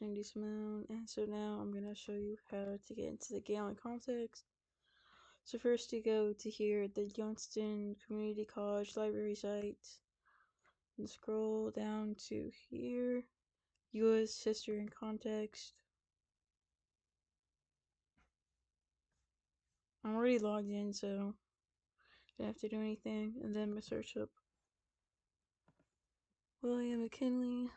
watching Dismount, and so now I'm gonna show you how to get into the Galen context. So first you go to here, the Johnston Community College library site, and scroll down to here, U.S. History and Context. I'm already logged in, so I don't have to do anything, and then I'm gonna search up William McKinley.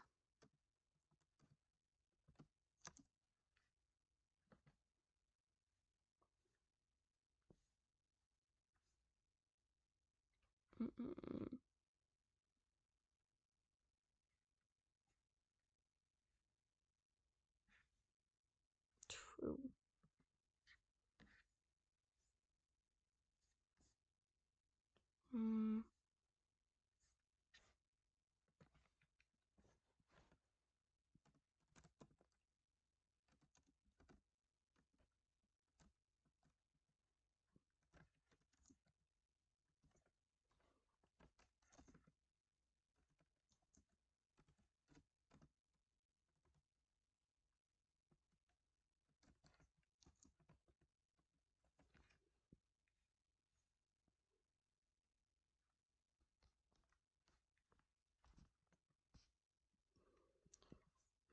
Mm-mm. True. Mm.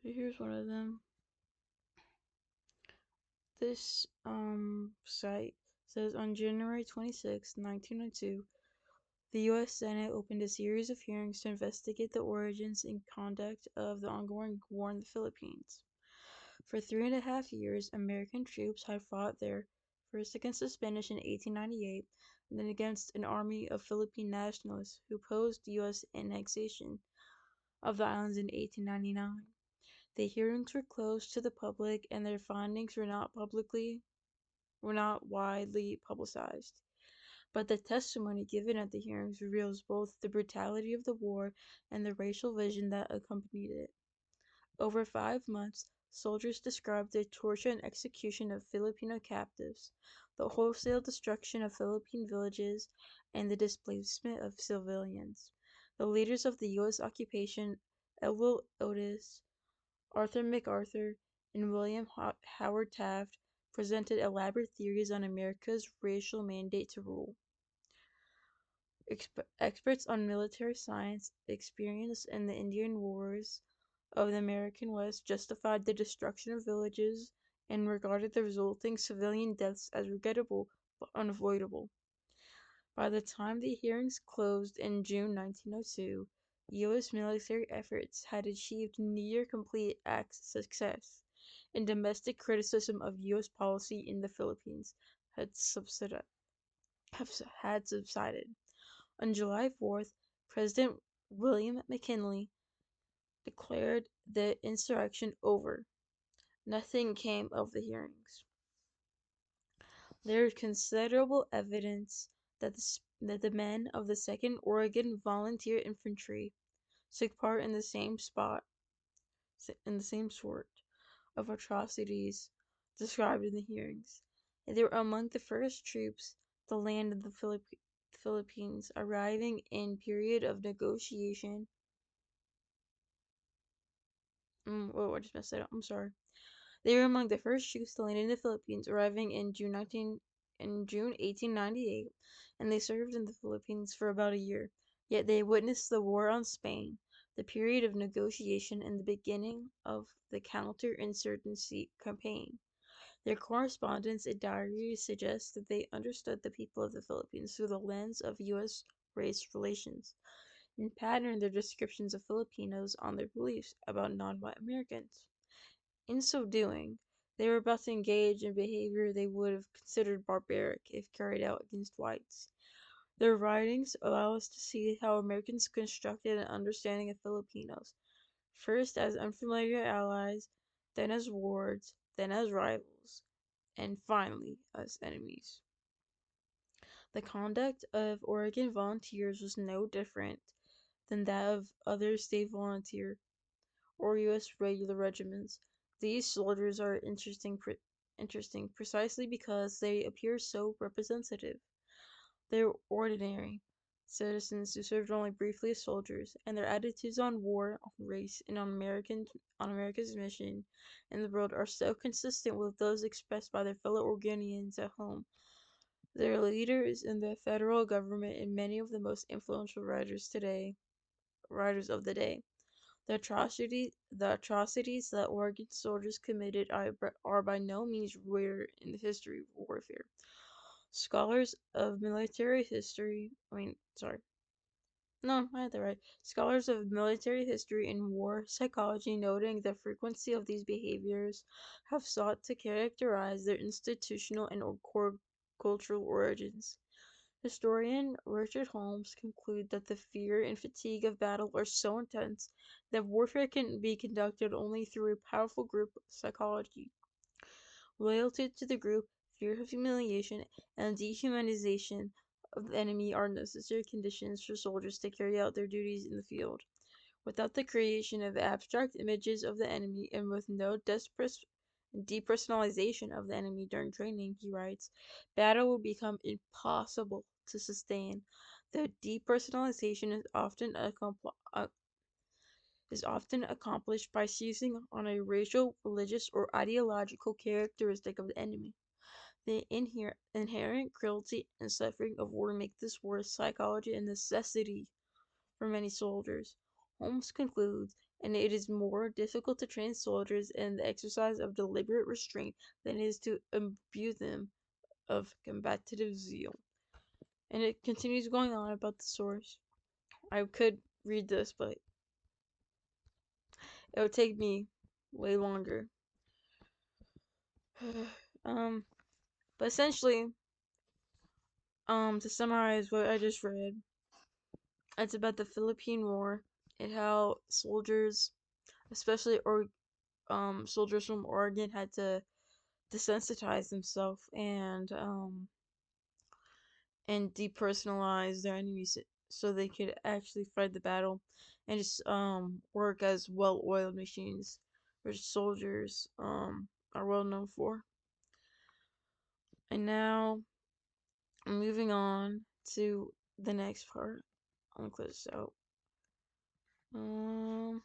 Here's one of them. This site says on January 26, 1902, the U.S. Senate opened a series of hearings to investigate the origins and conduct of the ongoing war in the Philippines. For 3.5 years, American troops had fought there, first against the Spanish in 1898, and then against an army of Philippine nationalists who opposed U.S. annexation of the islands in 1899. The hearings were closed to the public, and their findings were not widely publicized. But the testimony given at the hearings reveals both the brutality of the war and the racial vision that accompanied it. Over 5 months, soldiers described the torture and execution of Filipino captives, the wholesale destruction of Philippine villages, and the displacement of civilians. The leaders of the U.S. occupation, Elwell Otis, Arthur MacArthur, and William Howard Taft, presented elaborate theories on America's racial mandate to rule. Experts on military science, experienced in the Indian Wars of the American West, justified the destruction of villages and regarded the resulting civilian deaths as regrettable but unavoidable. By the time the hearings closed in June 1902, U.S. military efforts had achieved near complete success, and domestic criticism of U.S. policy in the Philippines had subsided. On July 4th, President William McKinley declared the insurrection over. Nothing came of the hearings. There is considerable evidence that the men of the 2nd Oregon Volunteer Infantry took part in the same sort of atrocities described in the hearings. They were among the first troops to land in the Philippines, arriving in period of negotiation. I just messed that up. I'm sorry. They were among the first troops to land in the Philippines, arriving in June 1898, and they served in the Philippines for about a year. Yet they witnessed the war on Spain, the period of negotiation, and the beginning of the counterinsurgency campaign. Their correspondence and diaries suggest that they understood the people of the Philippines through the lens of U.S. race relations, and patterned their descriptions of Filipinos on their beliefs about non-white Americans. In so doing, they were about to engage in behavior they would have considered barbaric if carried out against whites. Their writings allow us to see how Americans constructed an understanding of Filipinos, first as unfamiliar allies, then as wards, then as rivals, and finally as enemies. The conduct of Oregon volunteers was no different than that of other state volunteer or U.S. regular regiments. These soldiers are interesting precisely because they appear so representative. They're ordinary, citizens who served only briefly as soldiers, and their attitudes on war, on race, and on America's mission in the world are so consistent with those expressed by their fellow Oregonians at home. Their leaders in the federal government and many of the most influential writers of the day. The atrocities that Oregon soldiers committed are by no means rare in the history of warfare. Scholars of military history, I mean, sorry, no, I had that right. Scholars of military history and war psychology, noting the frequency of these behaviors, have sought to characterize their institutional and cultural origins. Historian Richard Holmes concludes that the fear and fatigue of battle are so intense that warfare can be conducted only through a powerful group psychology. Loyalty to the group, fear of humiliation, and dehumanization of the enemy are necessary conditions for soldiers to carry out their duties in the field. Without the creation of abstract images of the enemy and with no depersonalization of the enemy during training, he writes, battle will become impossible to sustain. The depersonalization is often accomplished by seizing on a racial, religious, or ideological characteristic of the enemy. The inherent cruelty and suffering of war make this war psychology a necessity for many soldiers. Holmes concludes, and it is more difficult to train soldiers in the exercise of deliberate restraint than it is to imbue them of combative zeal. And it continues going on about the source. I could read this, but it would take me way longer. um, but essentially, to summarize what I just read, it's about the Philippine War and how soldiers, especially soldiers from Oregon, had to desensitize themselves and depersonalize their enemies so they could actually fight the battle and just work as well-oiled machines, which soldiers are well known for. And now moving on to the next part. I'm gonna close this out. Um,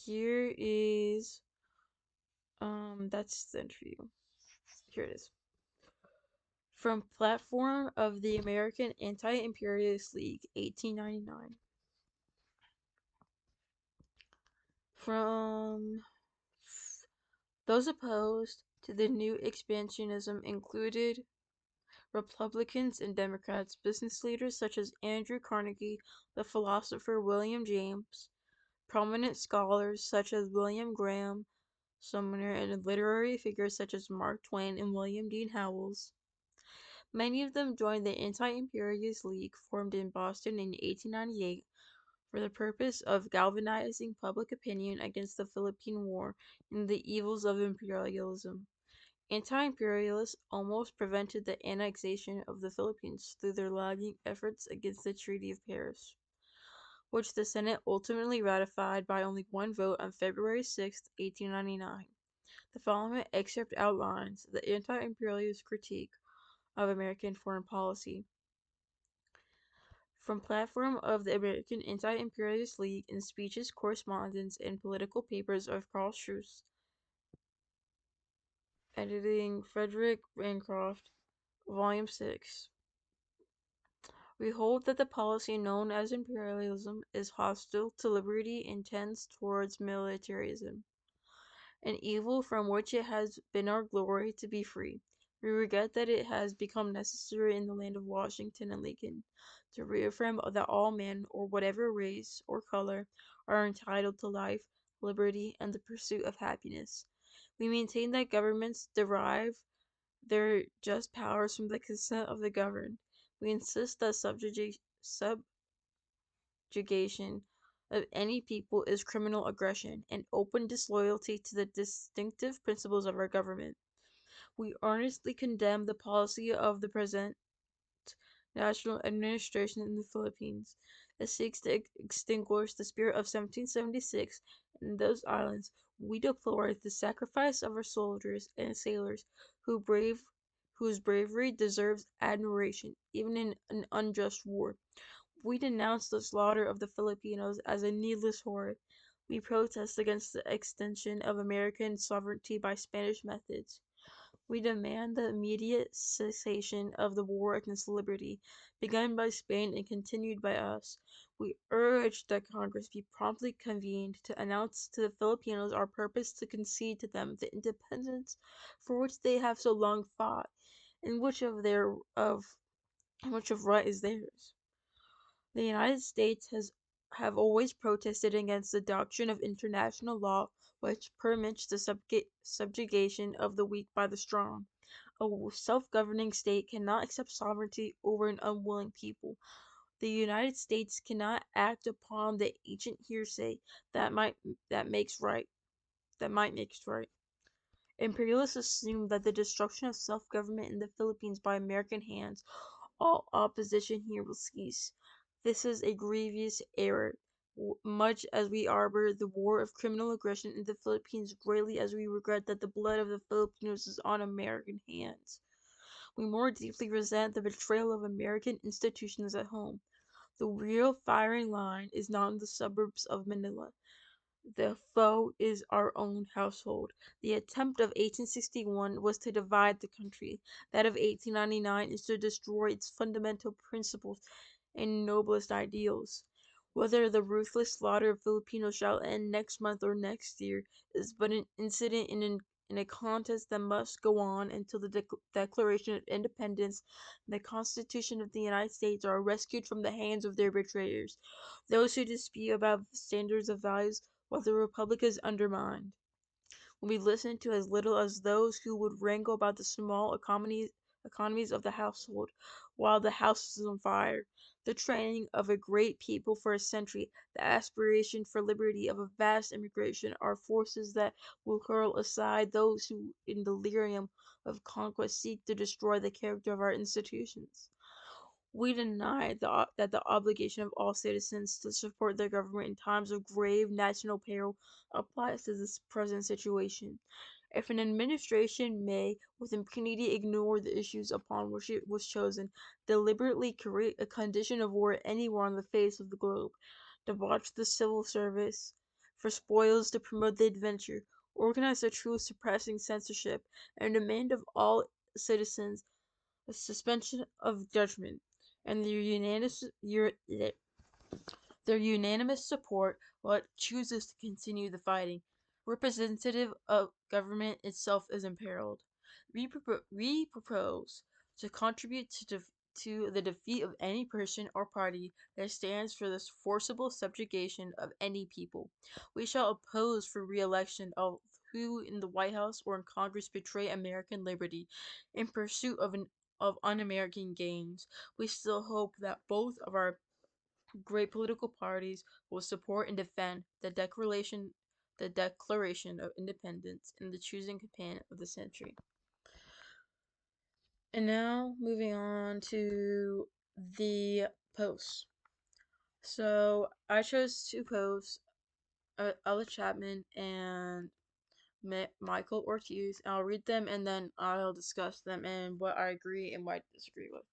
here is that's the interview. Here it is. From Platform of the American Anti-Imperialist League, 1899. From those opposed to the new expansionism included Republicans and Democrats, business leaders such as Andrew Carnegie, the philosopher William James, prominent scholars such as William Graham Sumner, and literary figures such as Mark Twain and William Dean Howells. Many of them joined the Anti-Imperialist League, formed in Boston in 1898, for the purpose of galvanizing public opinion against the Philippine War and the evils of imperialism. Anti-imperialists almost prevented the annexation of the Philippines through their lagging efforts against the Treaty of Paris, which the Senate ultimately ratified by only one vote on February 6, 1899. The following excerpt outlines the anti-imperialist critique of American foreign policy. From Platform of the American Anti-Imperialist League in Speeches, Correspondence, and Political Papers of Carl Schurz. Editing Frederick Bancroft, Volume 6. We hold that the policy known as imperialism is hostile to liberty and tends towards militarism, an evil from which it has been our glory to be free. We regret that it has become necessary in the land of Washington and Lincoln to reaffirm that all men, or whatever race or color, are entitled to life, liberty, and the pursuit of happiness. We maintain that governments derive their just powers from the consent of the governed. We insist that subjugation of any people is criminal aggression and open disloyalty to the distinctive principles of our government. We earnestly condemn the policy of the present national administration in the Philippines that seeks to extinguish the spirit of 1776 in those islands We deplore the sacrifice of our soldiers and sailors whose bravery deserves admiration, even in an unjust war. We denounce the slaughter of the Filipinos as a needless horror. We protest against the extension of American sovereignty by Spanish methods. We demand the immediate cessation of the war against liberty, begun by Spain and continued by us. We urge that Congress be promptly convened to announce to the Filipinos our purpose to concede to them the independence for which they have so long fought, and which of right is theirs. The United States has have always protested against the doctrine of international law which permits the subjugation of the weak by the strong. A self-governing state cannot accept sovereignty over an unwilling people. The United States cannot act upon the ancient hearsay that might that makes right that might makes right. Imperialists assume that the destruction of self-government in the Philippines by American hands, all opposition here will cease. This is a grievous error. Much as we arbor the war of criminal aggression in the Philippines, greatly as we regret that the blood of the Filipinos is on American hands, we more deeply resent the betrayal of American institutions at home. The real firing line is not in the suburbs of Manila. The foe is our own household. The attempt of 1861 was to divide the country. That of 1899 is to destroy its fundamental principles and noblest ideals. Whether the ruthless slaughter of Filipinos shall end next month or next year is but an incident in a contest that must go on until the Declaration of Independence and the Constitution of the United States are rescued from the hands of their betrayers. Those who dispute about standards of values while the Republic is undermined will be listened to as little as those who would wrangle about the small economies of the household while the house is on fire. The training of a great people for a century, the aspiration for liberty of a vast immigration are forces that will hurl aside those who, in delirium of conquest, seek to destroy the character of our institutions. We deny that the obligation of all citizens to support their government in times of grave national peril applies to this present situation. If an administration may, with impunity, ignore the issues upon which it was chosen, deliberately create a condition of war anywhere on the face of the globe, debauch the civil service for spoils to promote the adventure, organize a truce suppressing censorship, and demand of all citizens a suspension of judgment, and their unanimous support while it chooses to continue the fighting. Representative of government itself is imperiled. We propose to contribute to the defeat of any person or party that stands for this forcible subjugation of any people. We shall oppose for re-election of who in the White House or in Congress betray American liberty in pursuit of un-American gains. We still hope that both of our great political parties will support and defend the Declaration of Independence and the choosing companion of the century. And now moving on to the posts. So I chose two posts, Ella Chapman and Michael Ortiz. I'll read them and then I'll discuss them and what I agree and what I disagree with,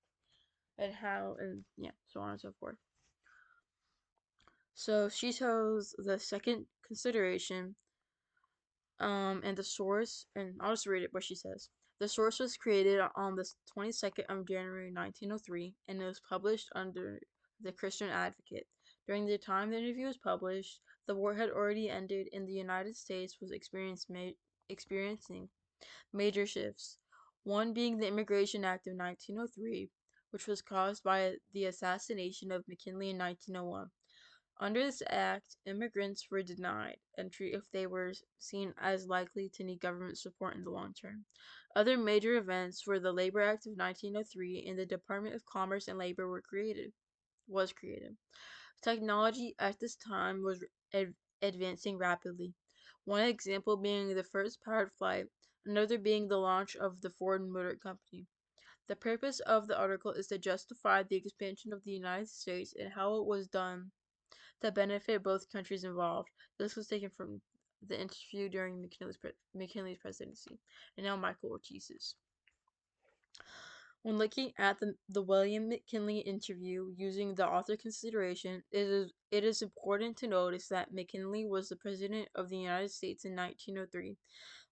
and how, and yeah, so on and so forth. So she chose the second consideration, and the source, and I'll just read it what she says. The source was created on the 22nd of January 1903 and it was published under the Christian Advocate. During the time the interview was published, the war had already ended and the United States was experiencing major shifts. One being the Immigration Act of 1903, which was caused by the assassination of McKinley in 1901. Under this act, immigrants were denied entry if they were seen as likely to need government support in the long term. Other major events were the Labor Act of 1903 and the Department of Commerce and Labor was created. Technology at this time was advancing rapidly. One example being the first powered flight, another being the launch of the Ford Motor Company. The purpose of the article is to justify the expansion of the United States and how it was done to benefit both countries involved. This was taken from the interview during McKinley's presidency, and now Michael Ortiz's. When looking at the William McKinley interview using the author consideration, it is important to notice that McKinley was the President of the United States in 1903.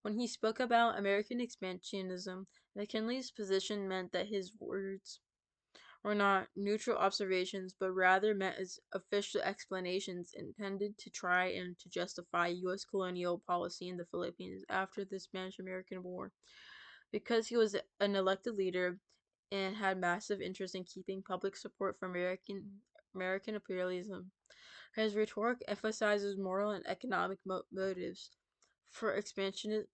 When he spoke about American expansionism, McKinley's position meant that his words were not neutral observations, but rather meant as official explanations intended to try and to justify U.S. colonial policy in the Philippines after the Spanish-American War. Because he was an elected leader and had massive interest in keeping public support for American imperialism, his rhetoric emphasizes moral and economic motives for expansion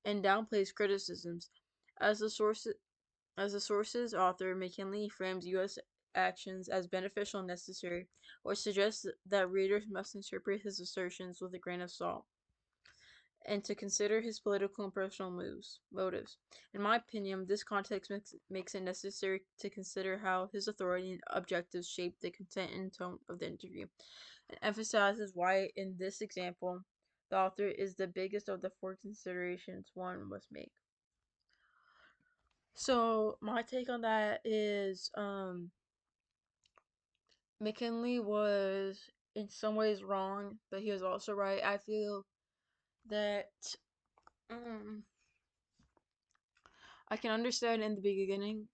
and downplays criticisms. As the source as the source's author, McKinley frames U.S. actions as beneficial and necessary, or suggests that readers must interpret his assertions with a grain of salt, and to consider his political and personal motives. In my opinion, this context makes it necessary to consider how his authority and objectives shaped the content and tone of the interview, and emphasizes why, in this example, the author is the biggest of the four considerations one must make. So my take on that is McKinley was in some ways wrong, but he was also right. I feel that um I can understand in the beginning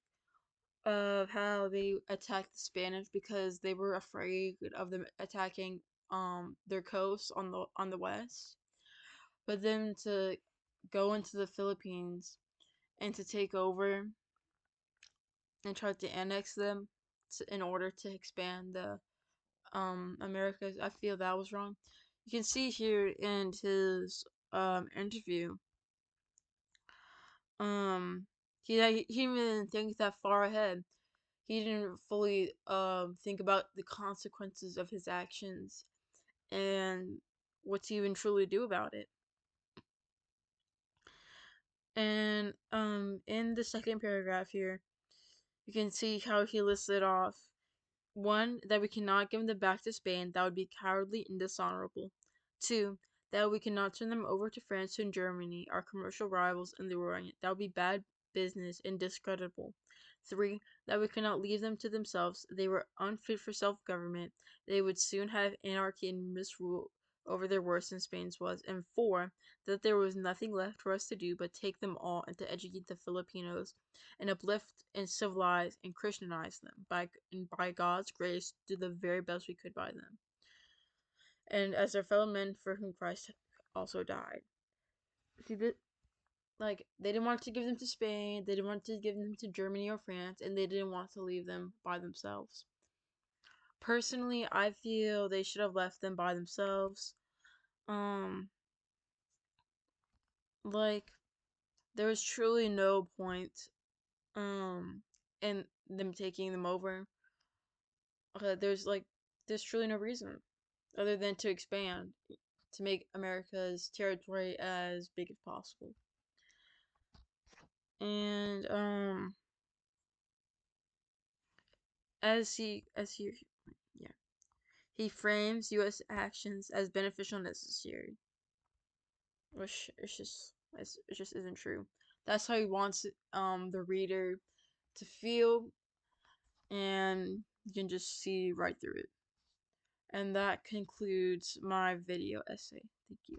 of how they attacked the Spanish because they were afraid of them attacking their coast on the west. But then to go into the Philippines and to take over and try to annex them in order to expand the Americas, I feel that was wrong. You can see here in his interview, um he didn't think that far ahead. He didn't fully think about the consequences of his actions and what to even truly do about it. And in the second paragraph here, you can see how he listed off: one, that we cannot give them back to Spain, that would be cowardly and dishonorable. Two, that we cannot turn them over to France and Germany, our commercial rivals in the Orient, that would be bad business and discreditable. Three, that we cannot leave them to themselves, they were unfit for self-government, they would soon have anarchy and misrule over their worse than Spain's was. And four, that there was nothing left for us to do but take them all and to educate the Filipinos and uplift and civilize and Christianize them and by God's grace do the very best we could by them, and as their fellow men for whom Christ also died. See that, like, they didn't want to give them to Spain, they didn't want to give them to Germany or France, and they didn't want to leave them by themselves. Personally, I feel they should have left them by themselves. Um, like, there was truly no point, in them taking them over. There's truly no reason other than to expand, to make America's territory as big as possible. And as he yeah, he frames U.S. actions as beneficial and necessary, which it just isn't true. That's how he wants the reader to feel, and you can just see right through it. And that concludes my video essay. Thank you.